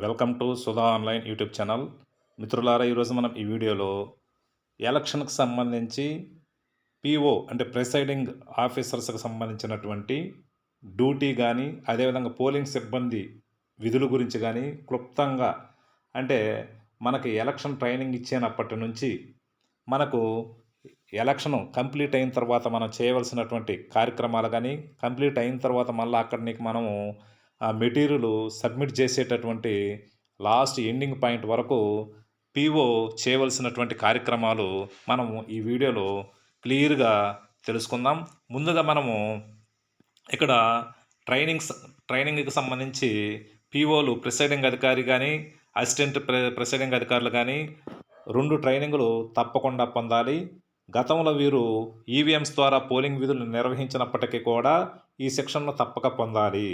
Welcome to Sudha online YouTube channel. మిత్రులారా, ఈరోజు మనం ఈ వీడియోలో ఎలక్షన్కి సంబంధించి పీఓ అంటే ప్రిసైడింగ్ ఆఫీసర్స్కి సంబంధించినటువంటి డ్యూటీ కానీ, అదేవిధంగా పోలింగ్ సిబ్బంది విధుల గురించి కానీ క్లుప్తంగా, అంటే మనకి ఎలక్షన్ ట్రైనింగ్ ఇచ్చినప్పటి నుంచి మనకు ఎలక్షన్ కంప్లీట్ అయిన తర్వాత మనం చేయవలసినటువంటి కార్యక్రమాలు కానీ, కంప్లీట్ అయిన తర్వాత మళ్ళీ అక్కడ నీకు మనము ఆ మెటీరియల్ సబ్మిట్ చేసేటటువంటి లాస్ట్ ఎండింగ్ పాయింట్ వరకు పీఓ చేయవలసినటువంటి కార్యక్రమాలు మనము ఈ వీడియోలో క్లియర్గా తెలుసుకుందాం. ముందుగా మనము ఇక్కడ ట్రైనింగ్కి సంబంధించి పీఓలు ప్రిసైడింగ్ అధికారి కానీ, అసిస్టెంట్ ప్రిసైడింగ్ అధికారులు కానీ 2 ట్రైనింగులు తప్పకుండా పొందాలి. గతంలో వీరు ఈవీఎంస్ ద్వారా పోలింగ్ విధులు నిర్వహించినప్పటికీ కూడా ఈ శిక్షణను తప్పక పొందాలి.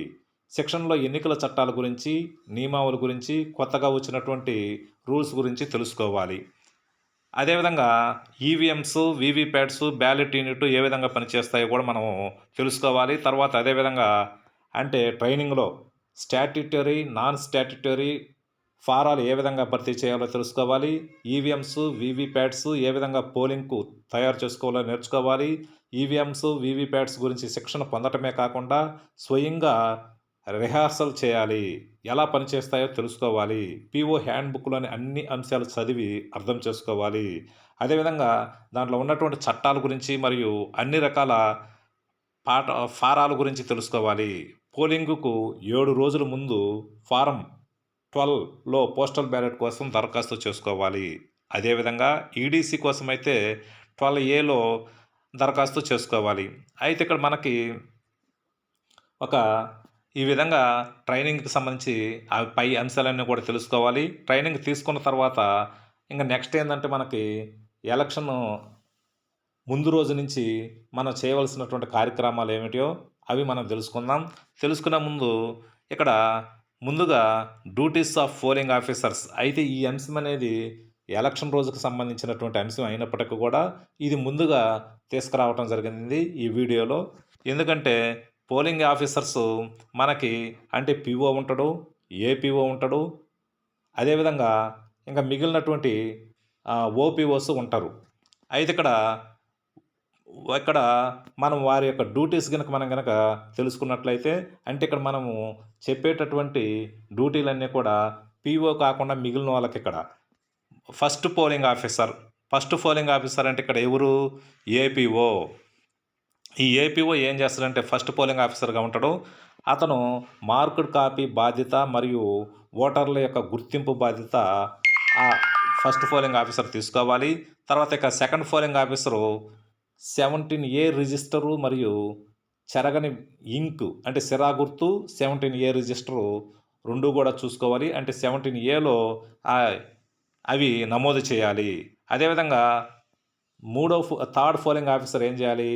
శిక్షణలో ఎన్నికల చట్టాల గురించి, నియమావళి గురించి, కొత్తగా వచ్చినటువంటి రూల్స్ గురించి తెలుసుకోవాలి. అదేవిధంగా ఈవీఎంస్, వీవీప్యాట్స్, బ్యాలెట్ యూనిట్ ఏ విధంగా పనిచేస్తాయో కూడా మనం తెలుసుకోవాలి. తర్వాత అదేవిధంగా అంటే ట్రైనింగ్లో స్టాట్యుటరీ, నాన్ స్టాట్యుటరీ ఫారాలు ఏ విధంగా భర్తీ చేయాలో తెలుసుకోవాలి. ఈవీఎంస్, వీవీప్యాట్స్ ఏ విధంగా పోలింగ్కు తయారు చేసుకోవాలో నేర్చుకోవాలి. ఈవీఎంస్, వీవీప్యాట్స్ గురించి శిక్షణ పొందటమే కాకుండా స్వయంగా రిహార్సల్ చేయాలి. ఎలా పనిచేస్తాయో తెలుసుకోవాలి. పీఓ హ్యాండ్ బుక్లోని అన్ని అంశాలు చదివి అర్థం చేసుకోవాలి. అదేవిధంగా దాంట్లో ఉన్నటువంటి చట్టాల గురించి మరియు అన్ని రకాల ఫారాల గురించి తెలుసుకోవాలి. పోలింగుకు 7 రోజుల ముందు ఫారం 12లో పోస్టల్ బ్యాలెట్ కోసం దరఖాస్తు చేసుకోవాలి. అదేవిధంగా ఈడీసీ కోసం అయితే 12ఏలో దరఖాస్తు చేసుకోవాలి. అయితే ఇక్కడ మనకి ఈ విధంగా ట్రైనింగ్కి సంబంధించి ఆ పై అంశాలన్నీ కూడా తెలుసుకోవాలి. ట్రైనింగ్ తీసుకున్న తర్వాత ఇంకా నెక్స్ట్ ఏంటంటే మనకి ఎలక్షన్ ముందు రోజు నుంచి మనం చేయవలసినటువంటి కార్యక్రమాలు ఏమిటో అవి మనం తెలుసుకుందాం. తెలుసుకునే ముందు ఇక్కడ ముందుగా డ్యూటీస్ ఆఫ్ పోలింగ్ ఆఫీసర్స్. అయితే ఈ అంశం అనేది ఎలక్షన్ రోజుకు సంబంధించినటువంటి అంశం అయినప్పటికీ కూడా ఇది ముందుగా తీసుకురావడం జరిగింది ఈ వీడియోలో. ఎందుకంటే పోలింగ్ ఆఫీసర్స్ మనకి అంటే పీఓ ఉంటాడు, ఏపీఓ ఉంటాడు, అదేవిధంగా ఇంకా మిగిలినటువంటి ఓపీఓస్ ఉంటారు. అయితే ఇక్కడ మనం వారి యొక్క డ్యూటీస్ కనుక తెలుసుకున్నట్లయితే, అంటే ఇక్కడ మనము చెప్పేటటువంటి డ్యూటీలన్నీ కూడా పీఓ కాకుండా మిగిలిన వాళ్ళకి ఇక్కడ ఫస్ట్ పోలింగ్ ఆఫీసర్ అంటే ఇక్కడ ఎవరు? ఏపీఓ. ఈ ఏపీఓ ఏం చేస్తాడంటే ఫస్ట్ పోలింగ్ ఆఫీసర్గా ఉంటాడు. అతను మార్క్డ్ కాపీ బాధ్యత మరియు ఓటర్ల యొక్క గుర్తింపు బాధ్యత ఆ ఫస్ట్ పోలింగ్ ఆఫీసర్ తీసుకోవాలి. తర్వాత ఇక second polling officer 17A register మరియు చెరగని ఇంక్ అంటే సిరా గుర్తు 17A రిజిస్టరు 2 కూడా చూసుకోవాలి. అంటే 17Aలో అవి నమోదు చేయాలి. అదేవిధంగా థర్డ్ పోలింగ్ ఆఫీసర్ ఏం చేయాలి?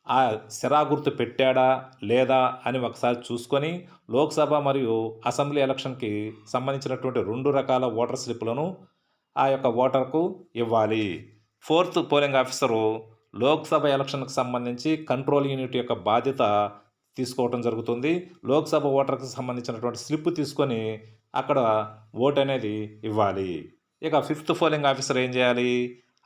ఆ సిరా గుర్తు పెట్టాడా లేదా అని ఒకసారి చూసుకొని లోక్సభ మరియు అసెంబ్లీ ఎలక్షన్కి సంబంధించినటువంటి 2 రకాల ఓటర్ స్లిప్లను ఆ యొక్క ఓటర్కు ఇవ్వాలి. ఫోర్త్ పోలింగ్ ఆఫీసరు లోక్సభ ఎలక్షన్కి సంబంధించి కంట్రోల్ యూనిట్ యొక్క బాధ్యత తీసుకోవడం జరుగుతుంది. లోక్సభ ఓటర్కి సంబంధించినటువంటి స్లిప్ తీసుకొని అక్కడ ఓటు అనేది ఇవ్వాలి. ఇక ఫిఫ్త్ పోలింగ్ ఆఫీసర్ ఏం చేయాలి?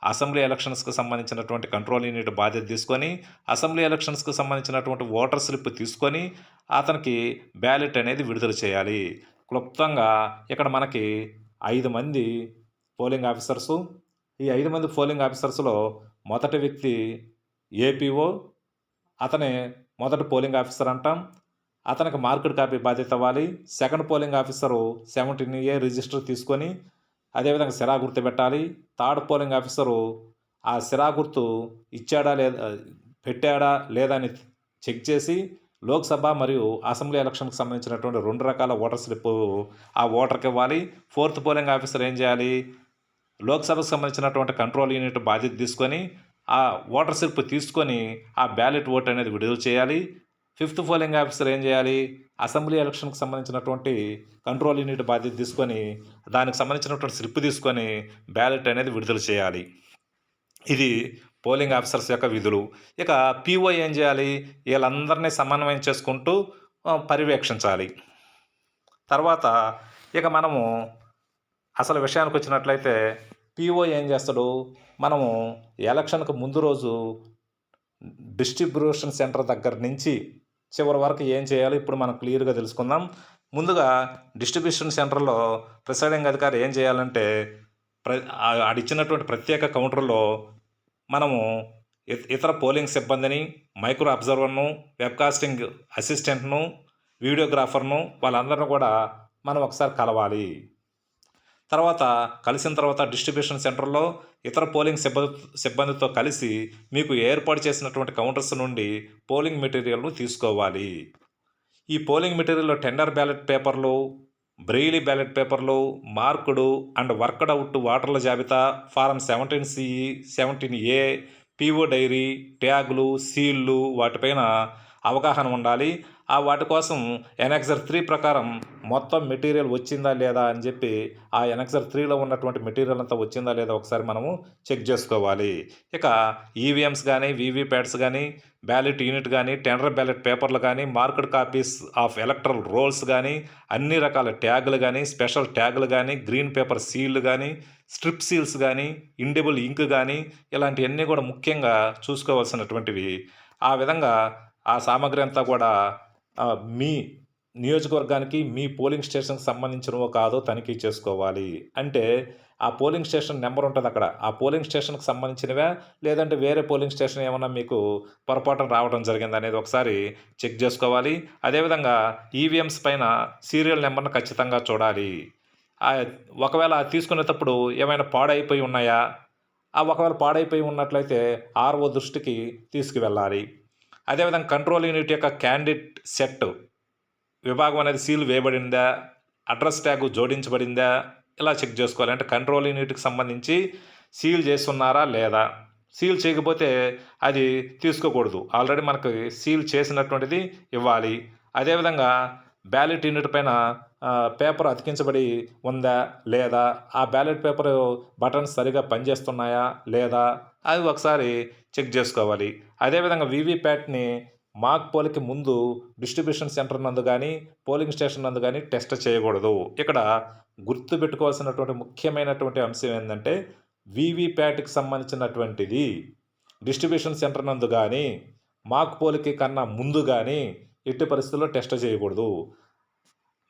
అసెంబ్లీ ఎలక్షన్స్కి సంబంధించినటువంటి కంట్రోల్ యూనిట్ బాధ్యత తీసుకొని అసెంబ్లీ ఎలక్షన్స్కి సంబంధించినటువంటి ఓటర్ స్లిప్ తీసుకొని అతనికి బ్యాలెట్ అనేది విడుదల చేయాలి. క్లుప్తంగా ఇక్కడ మనకి 5 మంది పోలింగ్ ఆఫీసర్సు. ఈ 5 మంది పోలింగ్ ఆఫీసర్స్లో మొదటి వ్యక్తి ఏపీఓ. అతనే మొదటి పోలింగ్ ఆఫీసర్ అంటాం. అతనికి మార్కెట్ కాపీ బాధ్యత ఇవ్వాలి. Second polling officer 17A register తీసుకొని అదేవిధంగా సిరా గుర్తు పెట్టాలి. థర్డ్ పోలింగ్ ఆఫీసరు ఆ సిరా గుర్తు పెట్టాడా లేదా అని చెక్ చేసి లోక్సభ మరియు అసెంబ్లీ ఎలక్షన్కి సంబంధించినటువంటి 2 రకాల ఓటర్ స్లిప్ ఆ ఓటర్కి ఇవ్వాలి. ఫోర్త్ పోలింగ్ ఆఫీసర్ ఏం చేయాలి? లోక్సభకు సంబంధించినటువంటి కంట్రోల్ యూనిట్ బాధ్యత తీసుకొని ఆ ఓటర్ స్లిప్ తీసుకొని ఆ బ్యాలెట్ ఓట్ అనేది విడుదల చేయాలి. ఫిఫ్త్ పోలింగ్ ఆఫీసర్ ఏం చేయాలి? అసెంబ్లీ ఎలక్షన్కి సంబంధించినటువంటి కంట్రోల్ యూనిట్ బాధ్యత తీసుకొని దానికి సంబంధించినటువంటి స్లిప్ తీసుకొని బ్యాలెట్ అనేది విడుదల చేయాలి. ఇది పోలింగ్ ఆఫీసర్స్ యొక్క విధులు. ఇక పీఓ ఏం చేయాలి? వీళ్ళందరినీ సమన్వయం చేసుకుంటూ పర్యవేక్షించాలి. తర్వాత ఇక మనము అసలు విషయానికి వచ్చినట్లయితే పీఓ ఏం చేస్తాడు, మనము ఎలక్షన్కి ముందు రోజు డిస్ట్రిబ్యూషన్ సెంటర్ దగ్గర నుంచి చివరి వరకు ఏం చేయాలో ఇప్పుడు మనం క్లియర్గా తెలుసుకుందాం. ముందుగా డిస్ట్రిబ్యూషన్ సెంటర్లో ప్రిసైడింగ్ అధికారి ఏం చేయాలంటే ఆడిచ్చినటువంటి ప్రత్యేక కౌంటర్లో మనము ఇతర పోలింగ్ సిబ్బందిని, మైక్రో అబ్జర్వర్ను, వెబ్కాస్టింగ్ అసిస్టెంట్ను, వీడియోగ్రాఫర్ను వాళ్ళందరినీ కూడా మనం ఒకసారి కలవాలి. తర్వాత కలిసిన తర్వాత డిస్ట్రిబ్యూషన్ సెంటర్లో ఇతర పోలింగ్ సిబ్బందితో కలిసి మీకు ఏర్పాటు చేసినటువంటి కౌంటర్స్ నుండి పోలింగ్ మెటీరియల్ను తీసుకోవాలి. ఈ పోలింగ్ మెటీరియల్లో టెండర్ బ్యాలెట్ పేపర్లు, బ్రెయిలీ బ్యాలెట్ పేపర్లు, మార్కుడు అండ్ వర్క్డ్ అవుట్ ఓటర్ల జాబితా, form 17C, 17A, PO diary, ట్యాగులు, సీళ్ళు వాటిపైన అవగాహన ఉండాలి. వాటి కోసం ఎనెక్సర్ 3 ప్రకారం మొత్తం మెటీరియల్ వచ్చిందా లేదా అని చెప్పి ఆ ఎనెక్సర్ 3లో ఉన్నటువంటి మెటీరియల్ అంతా వచ్చిందా లేదా ఒకసారి మనము చెక్ చేసుకోవాలి. ఇక ఈవీఎంస్ కానీ, వీవీప్యాట్స్ కానీ, బ్యాలెట్ యూనిట్ కానీ, టెండర్ బ్యాలెట్ పేపర్లు కానీ, marked copies of electoral roles కానీ, అన్ని రకాల ట్యాగులు కానీ, స్పెషల్ ట్యాగులు కానీ, గ్రీన్ పేపర్ సీళ్ళు కానీ, స్ట్రిప్ సీల్స్ కానీ, ఇండెబుల్ ఇంక్ కానీ, ఇలాంటివన్నీ కూడా ముఖ్యంగా చూసుకోవాల్సినటువంటివి. ఆ విధంగా ఆ సామాగ్రి అంతా కూడా మీ నియోజకవర్గానికి, మీ పోలింగ్ స్టేషన్కి సంబంధించినవో కాదో తనిఖీ చేసుకోవాలి. అంటే ఆ పోలింగ్ స్టేషన్ నెంబర్ ఉంటుంది అక్కడ. ఆ పోలింగ్ స్టేషన్కి సంబంధించినవా, లేదంటే వేరే పోలింగ్ స్టేషన్ ఏమన్నా మీకు పొరపాటున రావడం జరిగింది అనేది ఒకసారి చెక్ చేసుకోవాలి. అదేవిధంగా ఈవీఎంస్ పైన సీరియల్ నెంబర్ను ఖచ్చితంగా చూడాలి. ఒకవేళ తీసుకునేటప్పుడు ఏమైనా పాడైపోయి ఉన్నాయా, ఒకవేళ పాడైపోయి ఉన్నట్లయితే ఆర్ఓ దృష్టికి తీసుకువెళ్ళాలి. అదేవిధంగా కంట్రోల్ యూనిట్ యొక్క క్యాండిడేట్ సెట్ విభాగం అనేది సీల్ వేయబడిందా, అడ్రస్ ట్యాగ్ జోడించబడిందా, ఇలా చెక్ చేసుకోవాలి. అంటే కంట్రోల్ యూనిట్కి సంబంధించి సీల్ చేస్తున్నారా లేదా, సీల్ చేయకపోతే అది తీసుకోకూడదు. ఆల్రెడీ మనకు సీల్ చేసినటువంటిది ఇవ్వాలి. అదేవిధంగా బ్యాలెట్ యూనిట్ పైన పేపర్ అతికించబడి ఉందా లేదా, ఆ బ్యాలెట్ పేపర్ బటన్స్ సరిగా పనిచేస్తున్నాయా లేదా, అది ఒకసారి చెక్ చేసుకోవాలి. అదేవిధంగా వీవీప్యాట్ని మాక్ పోలింగ్కి ముందు డిస్ట్రిబ్యూషన్ సెంటర్ నందు కానీ, పోలింగ్ స్టేషన్ నందు కానీ టెస్ట్ చేయకూడదు. ఇక్కడ గుర్తుపెట్టుకోవాల్సినటువంటి ముఖ్యమైనటువంటి అంశం ఏంటంటే, వీవీప్యాట్కి సంబంధించినటువంటిది డిస్ట్రిబ్యూషన్ సెంటర్ నందు కానీ, మాక్ పోలింగ్కి కన్నా ముందు కానీ ఎట్టి పరిస్థితుల్లో టెస్ట్ చేయకూడదు.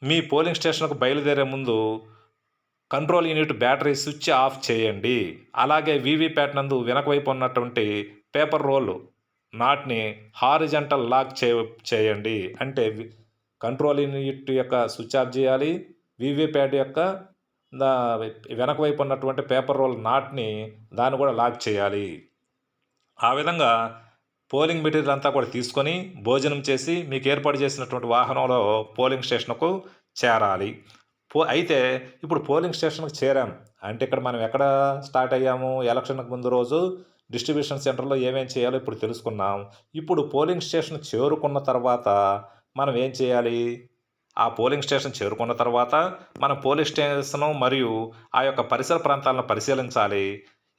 మీ పోలింగ్ స్టేషన్కు బయలుదేరే ముందు control unit battery switch off చేయండి. అలాగే వీవీప్యాట్ నందు వెనక వైపు ఉన్నటువంటి పేపర్ రోల్ నాట్ని హారిజంటల్ లాక్ చేయండి. అంటే కంట్రోల్ యూనిట్ యొక్క స్విచ్ ఆఫ్ చేయాలి. వీవీప్యాట్ యొక్క వెనక వైపు ఉన్నటువంటి పేపర్ రోల్ నాట్ని దాన్ని కూడా లాక్ చేయాలి. ఆ విధంగా పోలింగ్ మెటీరియల్ అంతా కూడా తీసుకొని భోజనం చేసి మీకు ఏర్పాటు చేసినటువంటి వాహనంలో పోలింగ్ స్టేషన్కు చేరాలి. అయితే ఇప్పుడు పోలింగ్ స్టేషన్కి చేరాం అంటే ఇక్కడ మనం ఎక్కడ స్టార్ట్ అయ్యాము, ఎలక్షన్కి ముందు రోజు డిస్ట్రిబ్యూషన్ సెంటర్లో ఏమేం చేయాలో ఇప్పుడు తెలుసుకున్నాం. ఇప్పుడు పోలింగ్ స్టేషన్ చేరుకున్న తర్వాత మనం ఏం చేయాలి, ఆ పోలింగ్ స్టేషన్ చేరుకున్న తర్వాత మనం పోలింగ్ స్టేషన్ మరియు ఆ యొక్క పరిసర ప్రాంతాలను పరిశీలించాలి.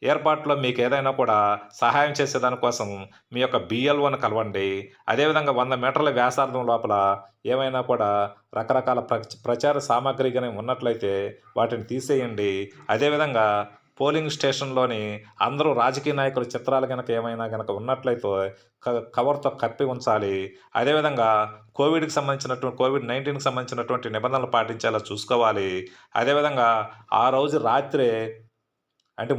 ఏర్పాట్లో మీకు ఏదైనా కూడా సహాయం చేసేదానికోసం మీ యొక్క బిఎల్ఓని కలవండి. అదేవిధంగా 100 మీటర్ల వ్యాసార్థం లోపల ఏమైనా కూడా రకరకాల ప్రచార సామాగ్రి కానీ ఉన్నట్లయితే వాటిని తీసేయండి. అదేవిధంగా పోలింగ్ స్టేషన్లోని అందరూ రాజకీయ నాయకుల చిత్రాలు కనుక ఏమైనా కనుక ఉన్నట్లయితే కవర్తో కప్పి ఉంచాలి. అదేవిధంగా కోవిడ్-19కి సంబంధించినటువంటి నిబంధనలు పాటించేలా చూసుకోవాలి. అదేవిధంగా ఆ రోజు రాత్రే అంటే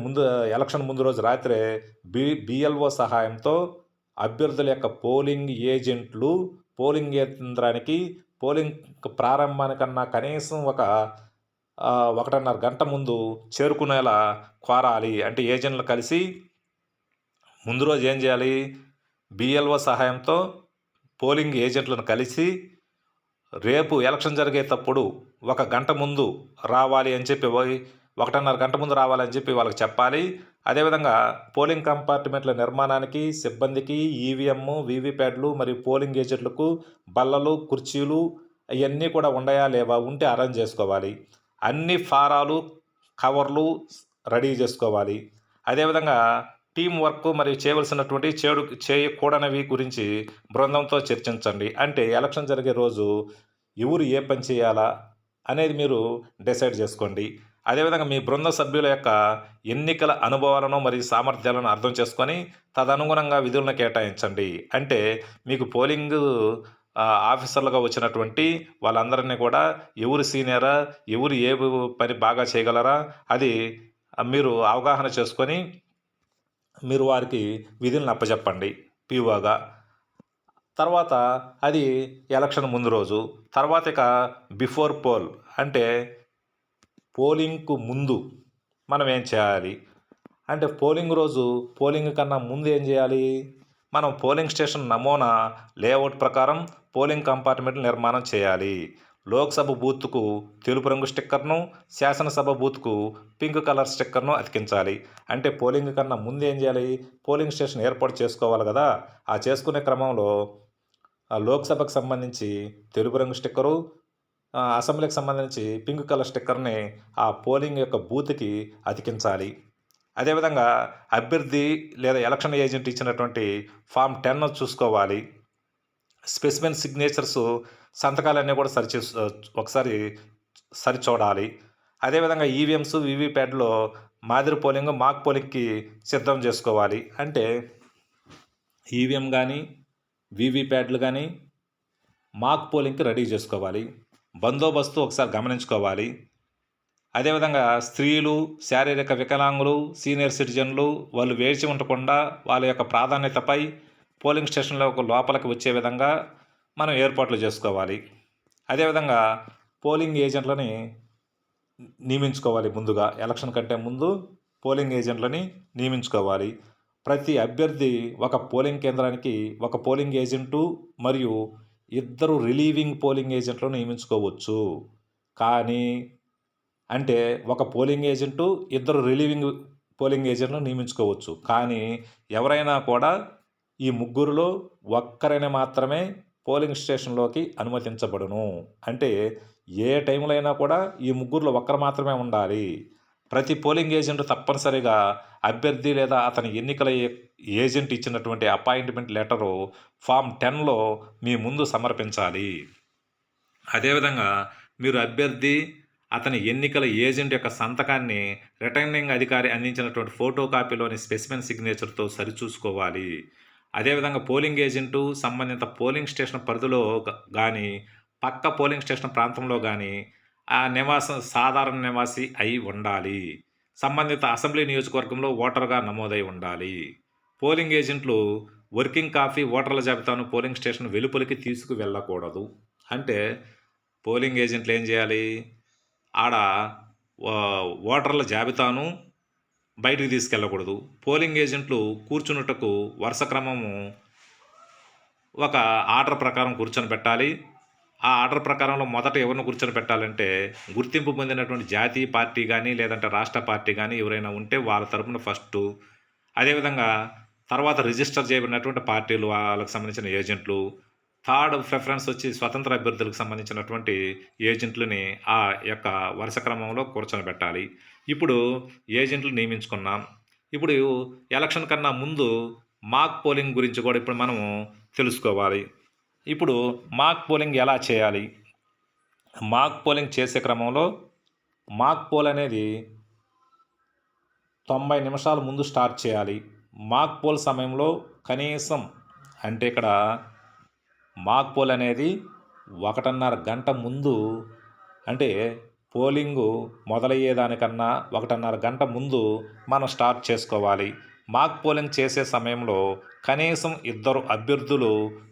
ఎలక్షన్ ముందు రోజు రాత్రే బిఎల్ఓ సహాయంతో అభ్యర్థుల యొక్క పోలింగ్ ఏజెంట్లు పోలింగ్ కేంద్రానికి పోలింగ్ ప్రారంభానికన్నా కనీసం 1.5 గంట ముందు చేరుకునేలా కోరాలి. అంటే ఏజెంట్లు కలిసి ముందు రోజు ఏం చేయాలి, బిఎల్ఓ సహాయంతో పోలింగ్ ఏజెంట్లను కలిసి రేపు ఎలక్షన్ జరిగేటప్పుడు 1 గంట ముందు రావాలి అని చెప్పి 1.5 గంట ముందు రావాలని చెప్పి వాళ్ళకి చెప్పాలి. అదేవిధంగా పోలింగ్ కంపార్ట్మెంట్ల నిర్మాణానికి సిబ్బందికి ఈవీఎం, వీవీప్యాట్లు మరియు పోలింగ్ ఏజెంట్లకు బల్లలు, కుర్చీలు ఇవన్నీ కూడా ఉన్నాయా లేవా, ఉంటే అరేంజ్ చేసుకోవాలి. అన్ని ఫారాలు, కవర్లు రెడీ చేసుకోవాలి. అదేవిధంగా టీం వర్క్ మరియు చేయవలసినటువంటి చేయకూడనివి గురించి బృందంతో చర్చించండి. అంటే ఎలక్షన్ జరిగే రోజు ఎవరు ఏ పని చేయాలా, అనేది మీరు డిసైడ్ చేసుకోండి. అదేవిధంగా మీ బృంద సభ్యుల యొక్క ఎన్నికల అనుభవాలను మరియు సామర్థ్యాలను అర్థం చేసుకొని తదనుగుణంగా విధులను కేటాయించండి. అంటే మీకు పోలింగు ఆఫీసర్లుగా వచ్చినటువంటి వాళ్ళందరినీ కూడా ఎవరు సీనియరా, ఎవరు ఏ పని బాగా చేయగలరా అది మీరు అవగాహన చేసుకొని మీరు వారికి విధులను అప్పచెప్పండి పీఓగా. తర్వాత అది ఎలక్షన్ ముందు రోజు. తర్వాత ఇక బిఫోర్ పోల్ అంటే పోలింగ్‌కు ముందు మనం ఏం చేయాలి? అంటే పోలింగ్ రోజు పోలింగ్ కన్నా ముందు ఏం చేయాలి? మనం పోలింగ్ స్టేషన్ నమూనా లేఅవుట్ ప్రకారం పోలింగ్ కంపార్ట్మెంట్లు నిర్మాణం చేయాలి. లోక్సభ బూత్‌కు తెలుపు రంగు స్టిక్కర్‌ను, శాసనసభ బూత్‌కు పింక్ కలర్ స్టిక్కర్‌ను అతికించాలి. అంటే పోలింగ్ కన్నా ముందు ఏం చేయాలి? పోలింగ్ స్టేషన్ ఏర్పాటు చేసుకోవాలి కదా! ఆ చేసుకునే క్రమంలో లోక్సభకు సంబంధించి తెలుపు రంగు స్టిక్కరు, అసెంబ్లీకి సంబంధించి పింక్ కలర్ స్టిక్కర్‌ని ఆ పోలింగ్ యొక్క బూత్‌కి అతికించాలి. అదేవిధంగా అభ్యర్థి లేదా ఎలక్షన్ ఏజెంట్ ఇచ్చినటువంటి ఫామ్ 10 చూసుకోవాలి. స్పెసిమెన్ సిగ్నేచర్స్ సంతకాలన్నీ కూడా ఒకసారి సరిచూడాలి. అదేవిధంగా ఈవీఎంస్, వీవీప్యాట్‌లో మాదిరి పోలింగ్, మాక్ పోలింగ్‌కి సిద్ధం చేసుకోవాలి. అంటే ఈవీఎం గానీ, వీవీప్యాట్‌లు గానీ మాక్ పోలింగ్‌కి రెడీ చేసుకోవాలి. బందోబస్తు ఒకసారి గమనించుకోవాలి. అదేవిధంగా స్త్రీలు, శారీరక వికలాంగులు, సీనియర్ సిటిజన్లు వాళ్ళు వేచి ఉండకుండా వాళ్ళ యొక్క ప్రాధాన్యతపై పోలింగ్ స్టేషన్‌లో లోపలికి వచ్చే విధంగా మనం ఏర్పాట్లు చేసుకోవాలి. అదేవిధంగా పోలింగ్ ఏజెంట్లని నియమించుకోవాలి ముందుగా. ఎలక్షన్ కంటే ముందు పోలింగ్ ఏజెంట్లని నియమించుకోవాలి. ప్రతి అభ్యర్థి ఒక పోలింగ్ కేంద్రానికి ఒక పోలింగ్ ఏజెంటు మరియు 2 రిలీవింగ్ పోలింగ్ ఏజెంట్లను నియమించుకోవచ్చు. కానీ అంటే ఒక పోలింగ్ ఏజెంటు, 2 రిలీవింగ్ పోలింగ్ ఏజెంట్లను నియమించుకోవచ్చు. కానీ ఎవరైనా కూడా ఈ ముగ్గురిలో ఒక్కరిని మాత్రమే పోలింగ్ స్టేషన్‌లోకి అనుమతించబడును. అంటే ఏ టైంలో అయినా కూడా ఈ ముగ్గురిలో ఒక్కరు మాత్రమే ఉండాలి. ప్రతి పోలింగ్ ఏజెంట్ తప్పనిసరిగా అభ్యర్థి లేదా అతని ఎన్నికల ఏజెంట్ ఇచ్చినటువంటి అపాయింట్మెంట్ లెటరు ఫామ్ 10లో మీ ముందు సమర్పించాలి. అదేవిధంగా మీరు అభ్యర్థి, అతని ఎన్నికల ఏజెంట్ యొక్క సంతకాన్ని రిటర్నింగ్ అధికారి అందించినటువంటి ఫోటో కాపీలోని స్పెసిమెన్ సిగ్నేచర్తో సరిచూసుకోవాలి. అదేవిధంగా పోలింగ్ ఏజెంటు సంబంధిత పోలింగ్ స్టేషన్ పరిధిలో కానీ, పక్క పోలింగ్ స్టేషన్ ప్రాంతంలో కానీ ఆ సాధారణ నివాసి అయి ఉండాలి. సంబంధిత అసెంబ్లీ నియోజకవర్గంలో ఓటరుగా నమోదై ఉండాలి. పోలింగ్ ఏజెంట్లు వర్కింగ్ కాపీ ఓటర్ల జాబితాను పోలింగ్ స్టేషన్ వెలుపలికి తీసుకువెళ్ళకూడదు. అంటే పోలింగ్ ఏజెంట్లు ఏం చేయాలి? ఆడ ఓటర్ల జాబితాను బయటికి తీసుకెళ్ళకూడదు. పోలింగ్ ఏజెంట్లు కూర్చున్నటకు వరుస క్రమము ఒక ఆర్డర్ ప్రకారం కూర్చొని పెట్టాలి. ఆ ఆర్డర్ ప్రకారంలో మొదట ఎవరిని కూర్చొని పెట్టాలంటే గుర్తింపు పొందినటువంటి జాతీయ పార్టీ కానీ లేదంటే రాష్ట్ర పార్టీ కానీ ఎవరైనా ఉంటే వాళ్ళ తరపున ఫస్టు. అదేవిధంగా తర్వాత రిజిస్టర్ చేయబడినటువంటి పార్టీలు వాళ్ళకి సంబంధించిన ఏజెంట్లు. థర్డ్ ప్రిఫరెన్స్ వచ్చి స్వతంత్ర అభ్యర్థులకు సంబంధించినటువంటి ఏజెంట్లని ఆ యొక్క వరుస క్రమంలో కూర్చొని. ఇప్పుడు ఏజెంట్లు నియమించుకున్నాం. ఇప్పుడు ఎలక్షన్ కన్నా ముందు మాక్ పోలింగ్ గురించి కూడా ఇప్పుడు మనము తెలుసుకోవాలి. ఇప్పుడు మాక్ పోలింగ్ ఎలా చేయాలి? మాక్ పోలింగ్ చేసే క్రమంలో మాక్ పోల్ అనేది 90 నిమిషాల ముందు స్టార్ట్ చేయాలి. మాక్ పోల్ సమయంలో కనీసం అంటే ఇక్కడ మాక్ పోల్ అనేది 1.5 గంట ముందు అంటే పోలింగు మొదలయ్యేదానికన్నా 1.5 గంట ముందు మనం స్టార్ట్ చేసుకోవాలి. మాక్ పోలింగ్ చేసే సమయంలో కనీసం 2 అభ్యర్థులు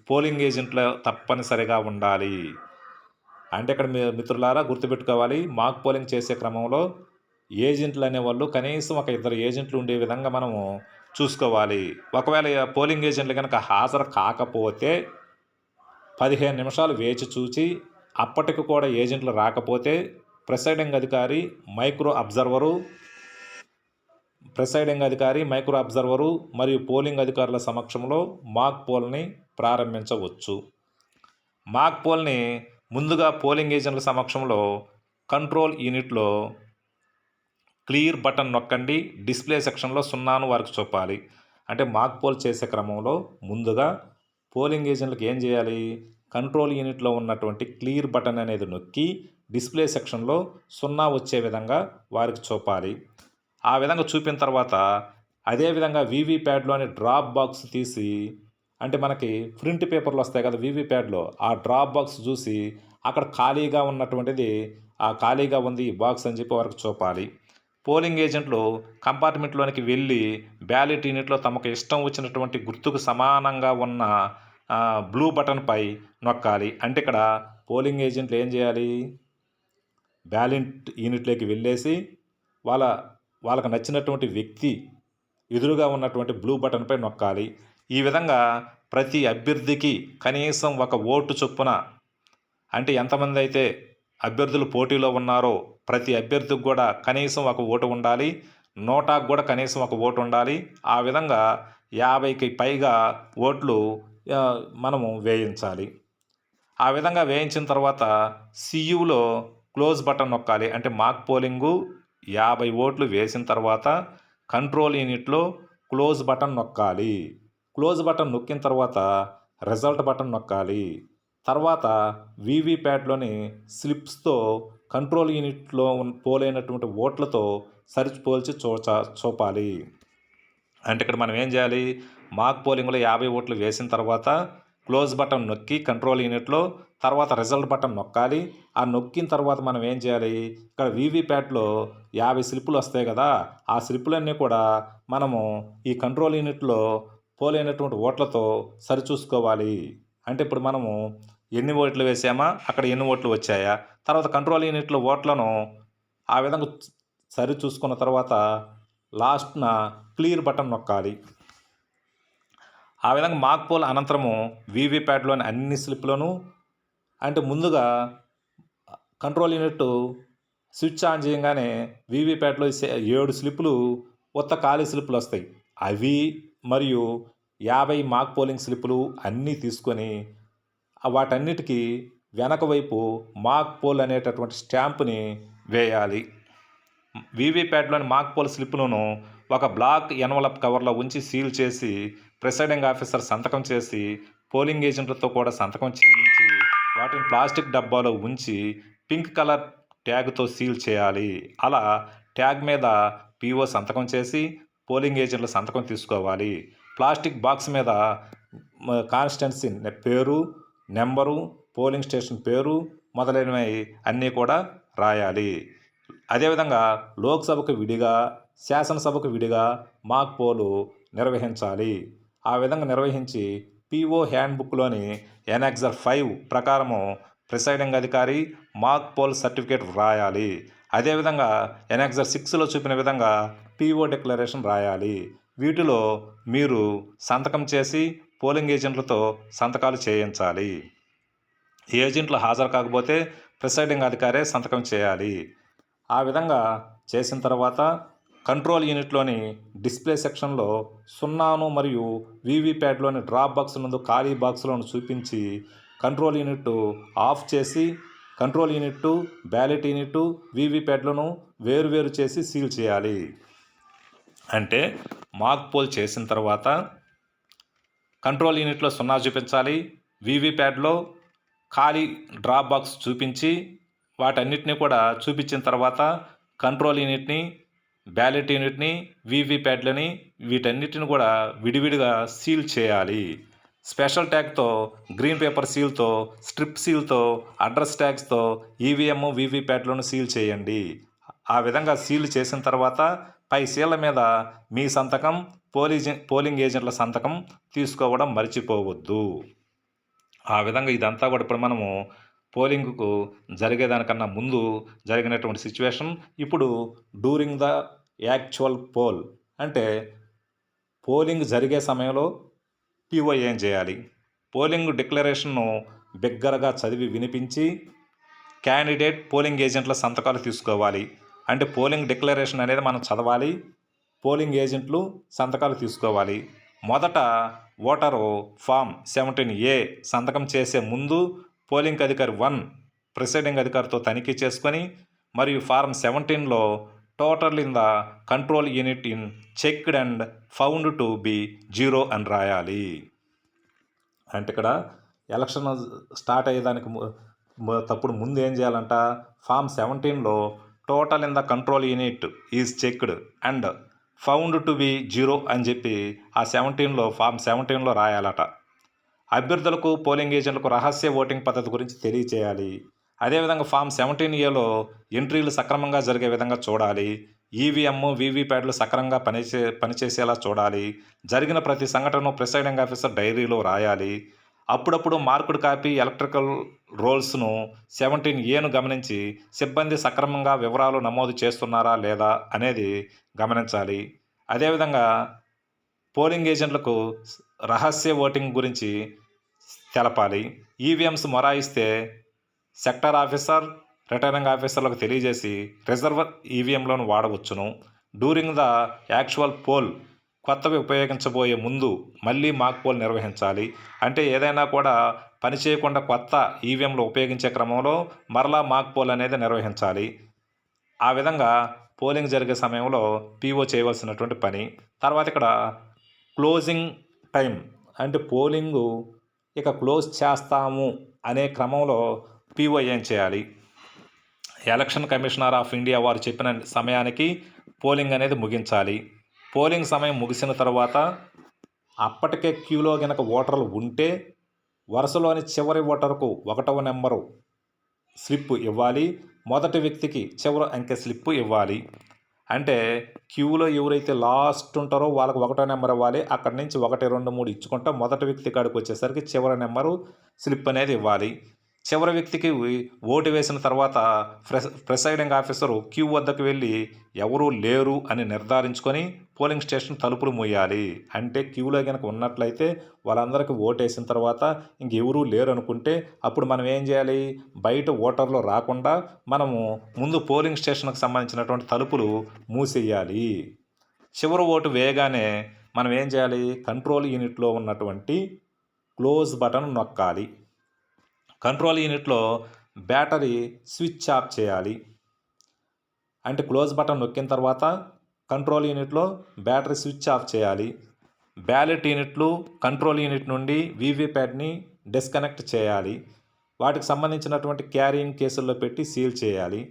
పోలింగ్ ఏజెంట్లు తప్పనిసరిగా ఉండాలి. అంటే ఇక్కడ మిత్రులారా గుర్తుపెట్టుకోవాలి, మాక్ పోలింగ్ చేసే క్రమంలో ఏజెంట్లు అనేవాళ్ళు కనీసం ఒక 2 ఏజెంట్లు ఉండే విధంగా మనము చూసుకోవాలి. ఒకవేళ పోలింగ్ ఏజెంట్లు కనుక హాజరు కాకపోతే 15 నిమిషాలు వేచి చూచి అప్పటికి కూడా ఏజెంట్లు రాకపోతే ప్రిసైడింగ్ అధికారి, మైక్రో అబ్జర్వరు మరియు పోలింగ్ అధికారుల సమక్షంలో మాక్ పోల్ని ప్రారంభించవచ్చు. మాక్ పోల్ని ముందుగా పోలింగ్ ఏజెంట్ల సమక్షంలో కంట్రోల్ యూనిట్లో క్లియర్ బటన్ నొక్కండి. డిస్ప్లే సెక్షన్లో 0ను వారికి చూపాలి. అంటే మాక్ పోల్ చేసే క్రమంలో ముందుగా పోలింగ్ ఏజెంట్లకు ఏం చేయాలి? కంట్రోల్ యూనిట్లో ఉన్నటువంటి క్లియర్ బటన్ అనేది నొక్కి డిస్ప్లే సెక్షన్లో 0 వచ్చే విధంగా వారికి చూపాలి. ఆ విధంగా చూపిన తర్వాత అదేవిధంగా వీవీప్యాడ్లోని డ్రాప్ బాక్స్ తీసి, అంటే మనకి ప్రింట్ పేపర్లు వస్తాయి కదా వీవీప్యాడ్లో, ఆ డ్రాప్ బాక్స్ చూసి అక్కడ ఖాళీగా ఉన్నటువంటిది ఆ ఖాళీగా ఉంది ఈ బాక్స్ అని చెప్పి వారికి చూపాలి. పోలింగ్ ఏజెంట్లు కంపార్ట్మెంట్లోనికి వెళ్ళి బ్యాలెట్ యూనిట్లో తమకు ఇష్టం వచ్చినటువంటి గుర్తుకు సమానంగా ఉన్న బ్లూ బటన్పై నొక్కాలి. అంటే ఇక్కడ పోలింగ్ ఏజెంట్లు ఏం చేయాలి, బ్యాలెట్ యూనిట్లోకి వెళ్ళేసి వాళ్ళకు నచ్చినటువంటి వ్యక్తి ఎదురుగా ఉన్నటువంటి బ్లూ బటన్పై నొక్కాలి. ఈ విధంగా ప్రతి అభ్యర్థికి కనీసం ఒక ఓటు చొప్పున, అంటే ఎంతమంది అయితే అభ్యర్థులు పోటీలో ఉన్నారో ప్రతి అభ్యర్థికి కూడా కనీసం ఒక ఓటు ఉండాలి, నోటాకు కూడా కనీసం ఒక ఓటు ఉండాలి. ఆ విధంగా 50కి పైగా ఓట్లు మనము వేయించాలి. ఆ విధంగా వేయించిన తర్వాత సియులో క్లోజ్ బటన్ నొక్కాలి. అంటే మాక్ పోలింగు 50 ఓట్లు వేసిన తర్వాత కంట్రోల్ యూనిట్లో క్లోజ్ బటన్ నొక్కాలి. క్లోజ్ బటన్ నొక్కిన తర్వాత రిజల్ట్ బటన్ నొక్కాలి. తర్వాత వీవీప్యాడ్లోని స్లిప్స్తో కంట్రోల్ యూనిట్లో పోలైనటువంటి ఓట్లతో సరిపోల్చి చూపాలి. అంటే ఇక్కడ మనం ఏం చేయాలి, మాక్ పోలింగ్లో 50 ఓట్లు వేసిన తర్వాత క్లోజ్ బటన్ నొక్కి కంట్రోల్ యూనిట్లో, తర్వాత రిజల్ట్ బటన్ నొక్కాలి. ఆ నొక్కిన తర్వాత మనం ఏం చేయాలి, ఇక్కడ వీవీప్యాడ్లో 50 స్లిప్పులు వస్తాయి కదా, ఆ స్లిప్పులన్నీ కూడా మనము ఈ కంట్రోల్ యూనిట్లో పోలైనటువంటి ఓట్లతో సరిచూసుకోవాలి. అంటే ఇప్పుడు మనము ఎన్ని ఓట్లు వేసామా, అక్కడ ఎన్ని ఓట్లు వచ్చాయా, తర్వాత కంట్రోల్ యూనిట్లో ఓట్లను ఆ విధంగా సరి చూసుకున్న తర్వాత లాస్ట్న క్లియర్ బటన్ నొక్కాలి. ఆ విధంగా మాక్ పోల్ అనంతరము వీవీప్యాడ్లోని అన్ని స్లిప్లను, అంటే ముందుగా కంట్రోల్ యూనిట్ స్విచ్ ఆన్ చేయగానే వీవీప్యాడ్లో 7 స్లిప్పులు ఖాళీ స్లిప్పులు వస్తాయి. అవి మరియు 50 మాక్ పోలింగ్ స్లిప్పులు అన్నీ తీసుకొని వాటన్నిటికీ వెనక వైపు మాక్ పోల్ అనేటటువంటి స్టాంపుని వేయాలి. వీవీప్యాడ్లోని మాక్ పోల్ స్లిప్పులను ఒక బ్లాక్ ఎన్వలప్ కవర్లో ఉంచి సీల్ చేసి ప్రిసైడింగ్ ఆఫీసర్ సంతకం చేసి పోలింగ్ ఏజెంట్లతో కూడా సంతకం చేయించి వాటిని ప్లాస్టిక్ డబ్బాలో ఉంచి పింక్ కలర్ ట్యాగ్తో సీల్ చేయాలి. అలా ట్యాగ్ మీద పీఓ సంతకం చేసి పోలింగ్ ఏజెంట్ల సంతకం తీసుకోవాలి. ప్లాస్టిక్ బాక్స్ మీద కాన్స్టిట్యున్సీ పేరు, నెంబరు, పోలింగ్ స్టేషన్ పేరు మొదలైనవి అన్నీ కూడా రాయాలి. అదేవిధంగా లోక్సభకు విడిగా, శాసనసభకు విడిగా మాక్ పోలు నిర్వహించాలి. ఆ విధంగా నిర్వహించి పీఓ హ్యాండ్బుక్లోని ఎనెక్సర్ 5 ప్రకారము ప్రిసైడింగ్ అధికారి మాక్ పోల్ సర్టిఫికేట్ వ్రాయాలి. అదేవిధంగా ఎనెక్సర్ 6లో చూపిన విధంగా పీఓ డిక్లరేషన్ రాయాలి. వీటిలో మీరు సంతకం చేసి పోలింగ్ ఏజెంట్లతో సంతకాలు చేయించాలి. ఏజెంట్లు హాజరు కాకపోతే ప్రిసైడింగ్ అధికారే సంతకం చేయాలి. ఆ విధంగా చేసిన తర్వాత కంట్రోల్ యూనిట్లోని డిస్ప్లే సెక్షన్లో 0 మరియు వీవీప్యాడ్లోని డ్రాప్ బాక్స్ నందు ఖాళీ బాక్సులను చూపించి కంట్రోల్ యూనిట్ ఆఫ్ చేసి కంట్రోల్ యూనిట్, బ్యాలెట్ యూనిట్, వీవీప్యాడ్లను వేరువేరు చేసి సీల్ చేయాలి. అంటే మాక్ పోల్ చేసిన తర్వాత కంట్రోల్ యూనిట్లో 0 చూపించాలి, వీవీప్యాడ్లో ఖాళీ డ్రాప్ బాక్స్ చూపించి వాటన్నిటిని కూడా చూపించిన తర్వాత కంట్రోల్ యూనిట్ని, బ్యాలెట్ యూనిట్ని, వీవీప్యాడ్లని వీటన్నిటిని కూడా విడివిడిగా సీల్ చేయాలి. స్పెషల్ ట్యాగ్తో, గ్రీన్ పేపర్ సీల్తో, స్ట్రిప్ సీల్తో, అడ్రస్ ట్యాగ్స్తో ఈవీఎం, వీవీప్యాడ్లను సీల్ చేయండి. ఆ విధంగా సీల్ చేసిన తర్వాత పై సీళ్ల మీద మీ సంతకం, పోలింగ్ ఏజెంట్ల సంతకం తీసుకోవడం మర్చిపోవద్దు. ఆ విధంగా ఇదంతా కూడా ఇప్పుడు మనము పోలింగ్కు జరిగేదానికన్నా ముందు జరిగినటువంటి సిచ్యువేషన్. ఇప్పుడు డ్యూరింగ్ ద యాక్చువల్ పోల్, అంటే పోలింగ్ జరిగే సమయంలో పీఓ ఏం చేయాలి, పోలింగ్ డిక్లరేషన్ను బిగ్గరగా చదివి వినిపించి క్యాండిడేట్, పోలింగ్ ఏజెంట్ల సంతకాలు తీసుకోవాలి. అంటే పోలింగ్ డిక్లరేషన్ అనేది మనం చదవాలి, పోలింగ్ ఏజెంట్లు సంతకాలు తీసుకోవాలి. మొదట ఓటరు ఫామ్ 17A సంతకం చేసే ముందు పోలింగ్ అధికారి 1 ప్రిసైడింగ్ అధికారితో తనిఖీ చేసుకొని, మరియు ఫారం 17లో total in the control unit in checked and found to be 0 అని రాయాలి. అంటే ఇక్కడ ఎలక్షన్ స్టార్ట్ అయ్యేదానికి తప్పుడు ముందు ఏం చేయాలంట, ఫామ్ 17లో total in the control unit is checked and found to be zero అని చెప్పి ఆ ఫామ్ 17లో రాయాలట. అభ్యర్థులకు పోలింగ్ ఏజెంట్లకు రహస్య ఓటింగ్ పద్ధతి గురించి తెలియచేయాలి. అదేవిధంగా ఫామ్ 17ఏలో ఎంట్రీలు సక్రమంగా జరిగే విధంగా చూడాలి. ఈవీఎం, వీవీప్యాట్లు సక్రమంగా పనిచేసేలా చూడాలి. జరిగిన ప్రతి సంఘటనను ప్రిసైడింగ్ ఆఫీసర్ డైరీలో రాయాలి. అప్పుడప్పుడు మార్కుడ్ కాపీ ఎలక్ట్రికల్ రోల్స్ను 17ఏను గమనించి సిబ్బంది సక్రమంగా వివరాలు నమోదు చేస్తున్నారా లేదా అనేది గమనించాలి. అదేవిధంగా పోలింగ్ ఏజెంట్లకు రహస్య ఓటింగ్ గురించి తెలపాలి. ఈవీఎంస్ మొరాయిస్తే సెక్టర్ ఆఫీసర్, రిటర్నింగ్ ఆఫీసర్లకు తెలియజేసి రిజర్వర్ ఈవీఎంలను వాడవచ్చును. డ్యూరింగ్ ద యాక్చువల్ పోల్ కొత్తవి ఉపయోగించబోయే ముందు మళ్ళీ మాక్ పోల్ నిర్వహించాలి. అంటే ఏదైనా కూడా పని చేయకుండా కొత్త ఈవీఎంలు ఉపయోగించే క్రమంలో మరలా మాక్ పోల్ అనేది నిర్వహించాలి. ఆ విధంగా పోలింగ్ జరిగే సమయంలో పీఓ చేయవలసినటువంటి పని. తర్వాత ఇక్కడ క్లోజింగ్ టైం అంటే పోలింగు ఇక క్లోజ్ చేస్తాము అనే క్రమంలో పీఓ ఏం చేయాలి, ఎలక్షన్ కమిషనర్ ఆఫ్ ఇండియా వారు చెప్పిన సమయానికి పోలింగ్ అనేది ముగించాలి. పోలింగ్ సమయం ముగిసిన తర్వాత అప్పటికే క్యూలో కనుక ఓటర్లు ఉంటే వరుసలోని చివరి ఓటర్కు 1వ నెంబరు స్లిప్ ఇవ్వాలి. మొదటి వ్యక్తికి చివరి అంకె స్లిప్ ఇవ్వాలి. అంటే క్యూలో ఎవరైతే లాస్ట్ ఉంటారో వాళ్ళకి 1వ నెంబర్ ఇవ్వాలి. అక్కడి నుంచి 1, 2, 3 ఇచ్చుకుంటా మొదటి వ్యక్తి కాడికి వచ్చేసరికి చివరి నెంబరు స్లిప్ అనేది ఇవ్వాలి. చివరి వ్యక్తికి ఓటు వేసిన తర్వాత ప్రిసైడింగ్ ఆఫీసరు క్యూ వద్దకు వెళ్ళి ఎవరూ లేరు అని నిర్ధారించుకొని పోలింగ్ స్టేషన్ తలుపులు మూయాలి. అంటే క్యూలో కనుక ఉన్నట్లయితే వాళ్ళందరికీ ఓటు వేసిన తర్వాత ఇంకెవరూ లేరు అనుకుంటే అప్పుడు మనం ఏం చేయాలి, బయట ఓటర్లు రాకుండా మనము ముందు పోలింగ్ స్టేషన్కి సంబంధించినటువంటి తలుపులు మూసేయాలి. చివరి ఓటు వేయగానే మనం ఏం చేయాలి, కంట్రోల్ యూనిట్లో ఉన్నటువంటి క్లోజ్ బటన్ నొక్కాలి. కంట్రోల్ యూనిట్లో బ్యాటరీ స్విచ్ ఆఫ్ చేయాలి. అంటే క్లోజ్ బటన్ నొక్కిన తర్వాత కంట్రోల్ యూనిట్లో బ్యాటరీ స్విచ్ ఆఫ్ చేయాలి. బ్యాలెట్ యూనిట్లు కంట్రోల్ యూనిట్ నుండి వీవీప్యాట్ని డిస్కనెక్ట్ చేయాలి. వాటికి సంబంధించినటువంటి క్యారింగ్ కేసుల్లో పెట్టి సీల్ చేయాలి.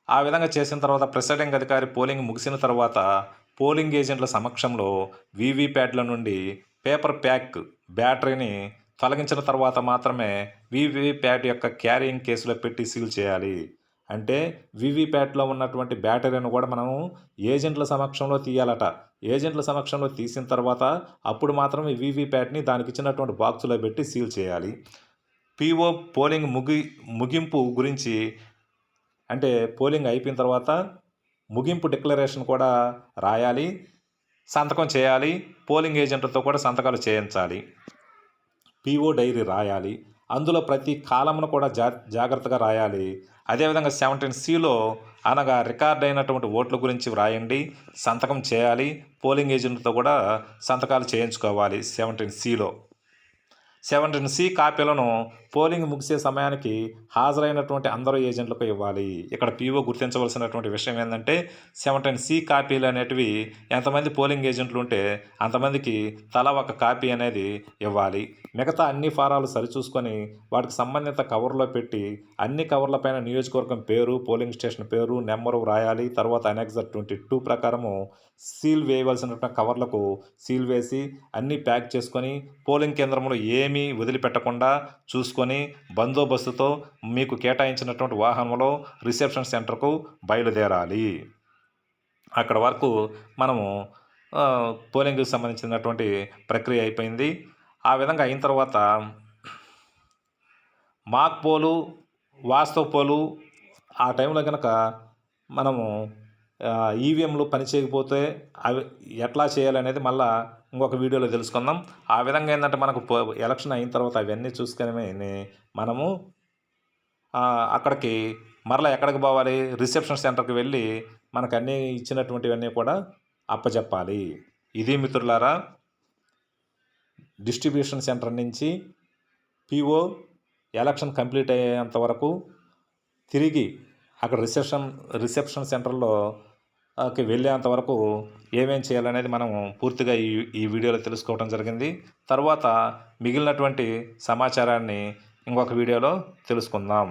ఆ విధంగా చేసిన తర్వాత ప్రిసైడింగ్ అధికారి పోలింగ్ ముగిసిన తర్వాత పోలింగ్ ఏజెంట్ల సమక్షంలో వీవీప్యాట్ల నుండి పేపర్ ప్యాక్ బ్యాటరీని తొలగించిన తర్వాత మాత్రమే వీవీప్యాట్ యొక్క క్యారింగ్ కేసులో పెట్టి సీల్ చేయాలి. అంటే వీవీప్యాట్లో ఉన్నటువంటి బ్యాటరీని కూడా మనము ఏజెంట్ల సమక్షంలో తీయాలట. ఏజెంట్ల సమక్షంలో తీసిన తర్వాత అప్పుడు మాత్రమే వీవీప్యాట్ని దానికి ఇచ్చినటువంటి బాక్సులో పెట్టి సీల్ చేయాలి. పీఓ పోలింగ్ ముగింపు గురించి అంటే పోలింగ్ అయిపోయిన తర్వాత ముగింపు డిక్లరేషన్ కూడా రాయాలి, సంతకం చేయాలి. పోలింగ్ ఏజెంట్లతో కూడా సంతకాలు చేయించాలి. పీఓ డైరీ రాయాలి. అందులో ప్రతి కాలంను కూడా జాగ్రత్తగా రాయాలి. అదేవిధంగా 17Cలో అనగా రికార్డ్ అయినటువంటి ఓట్ల గురించి వ్రాయండి, సంతకం చేయాలి. పోలింగ్ ఏజెంట్తో కూడా సంతకాలు చేయించుకోవాలి. 17Cలో 17C కాపీలను పోలింగ్ ముగిసే సమయానికి హాజరైనటువంటి అందరూ ఏజెంట్లకు ఇవ్వాలి. ఇక్కడ పీఓ గుర్తించవలసినటువంటి విషయం ఏంటంటే 17C కాపీలు అనేటివి ఎంతమంది పోలింగ్ ఏజెంట్లు ఉంటే అంతమందికి తలా ఒక కాపీ అనేది ఇవ్వాలి. మిగతా అన్ని ఫారాలు సరిచూసుకొని వాటికి సంబంధిత కవర్లో పెట్టి అన్ని కవర్లపైన నియోజకవర్గం పేరు, పోలింగ్ స్టేషన్ పేరు, నెంబరు రాయాలి. తర్వాత అనెక్సర్ 22 ప్రకారము సీల్ వేయవలసినటువంటి కవర్లకు సీల్ వేసి అన్నీ ప్యాక్ చేసుకొని పోలింగ్ కేంద్రంలో ఏమీ వదిలిపెట్టకుండా చూసుకొని బందోబస్తుతో మీకు కేటాయించినటువంటి వాహనంలో రిసెప్షన్ సెంటర్కు బయలుదేరాలి. అక్కడ వరకు మనము పోలింగ్కి సంబంధించినటువంటి ప్రక్రియ అయిపోయింది. ఆ విధంగా అయిన తర్వాత మాక్ పోలు, వాస్తవ పోలు ఆ టైంలో కనుక మనము ఈవీఎంలు పని చేయకపోతే అవి ఎట్లా చేయాలనేది మళ్ళీ ఇంకొక వీడియోలో తెలుసుకుందాం. ఆ విధంగా ఏంటంటే మనకు ఎలక్షన్ అయిన తర్వాత అవన్నీ చూసుకొని మనము అక్కడికి మరలా ఎక్కడికి పోవాలి, రిసెప్షన్ సెంటర్కి వెళ్ళి మనకు అన్నీ ఇచ్చినటువంటివన్నీ కూడా అప్పచెప్పాలి. ఇది మిత్రులారా డిస్ట్రిబ్యూషన్ సెంటర్ నుంచి పీఓ ఎలక్షన్ కంప్లీట్ అయ్యేంత వరకు తిరిగి అక్కడ రిసెప్షన్ సెంటర్లో వెళ్ళేంత వరకు ఏమేం చేయాలనేది మనం పూర్తిగా ఈ వీడియోలో తెలుసుకోవడం జరిగింది. తర్వాత మిగిలినటువంటి సమాచారాన్ని ఇంకొక వీడియోలో తెలుసుకుందాం.